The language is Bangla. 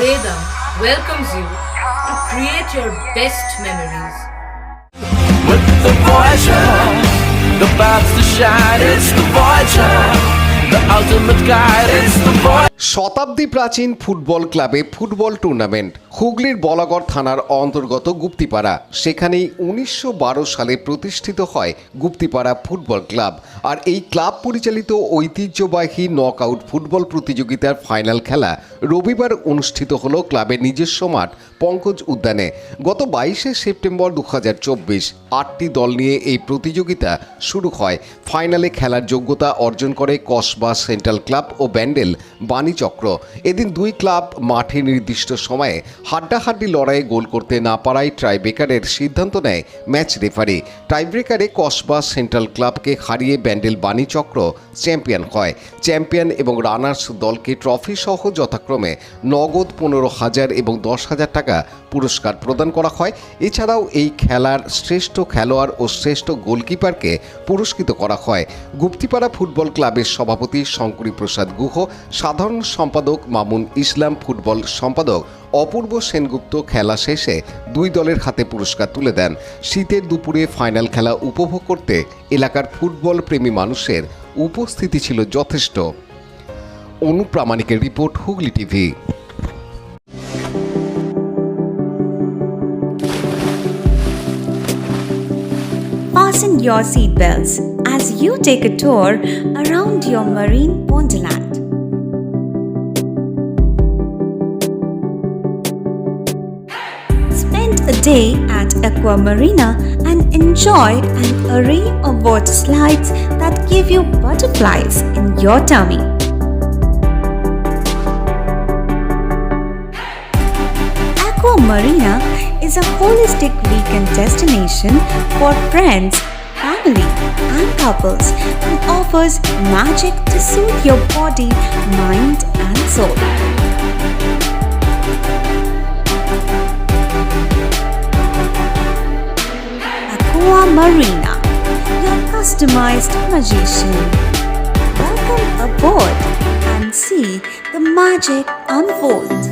Vedam welcomes you to create your best memories. With the Voyager, the paths to shine, it's the Voyager, the ultimate guide, it's the Voyager. শতাব্দী প্রাচীন ফুটবল ক্লাবে ফুটবল টুর্নামেন্ট হুগলির বলাগড় থানার অন্তর্গত গুপ্তিপাড়া। সেখানেই 1912 সালে প্রতিষ্ঠিত হয় গুপ্তিপাড়া ফুটবল ক্লাব। আর এই ক্লাব পরিচালিত ঐতিহ্যবাহী নকআউট ফুটবল প্রতিযোগিতার ফাইনাল খেলা রবিবার অনুষ্ঠিত হলো ক্লাবের নিজস্ব মাঠ পঙ্কজ উদ্যানে। গত 22শে সেপ্টেম্বর 2024 8টি দল নিয়ে এই প্রতিযোগিতা শুরু হয়। ফাইনালে খেলার যোগ্যতা অর্জন করে কসবা সেন্ট্রাল ক্লাব ও ব্যান্ডেল বাণীচক্র। এদিন দুই ক্লাব মাঠে নির্দিষ্ট সময়ে হাড্ডাহাড্ডি লড়াইয়ে গোল করতে না পারায় টাইব্রেকারের সিদ্ধান্ত নেয় ম্যাচ রেফারি। টাইব্রেকারে কসবা সেন্ট্রাল ক্লাবকে হারিয়ে ব্যান্ডেল বাণীচক্র চ্যাম্পিয়ন হয়। চ্যাম্পিয়ন এবং রানার্স দলকে ট্রফি সহ যথাক্রমে নগদ 15,000 এবং 10,000 টাকা পুরস্কার প্রদান করা হয়। এছাড়াও এই খেলার শ্রেষ্ঠ খেলোয়াড় ও শ্রেষ্ঠ গোলকিপারকে পুরস্কৃত করা হয়। গুপ্তিপাড়া ফুটবল ক্লাবের সভাপতি শঙ্করী প্রসাদ গুহ, সাধারণ সম্পাদক মামুন ইসলাম, ফুটবল সম্পাদক অপূর্ব সেনগুপ্ত খেলা শেষে দুই দলের হাতে পুরস্কার তুলে দেন। শীতের দুপুরে ফাইনাল খেলা উপভোগ করতে এলাকার ফুটবল প্রেমী মানুষের উপস্থিতি ছিল যথেষ্ট। অনুপ্রামাণিকের report, Hooghly TV. Fasten your seatbelts as you take a tour around your marine wonderland. Spend a day at Aqua Marina and enjoy an array of water slides that give you butterflies in your tummy. Aqua Marina is a holistic weekend destination for friends, family, and couples and offers magic to soothe your body, mind, and soul. Aqua Marina, your customized magician. Welcome aboard and see the magic unfold.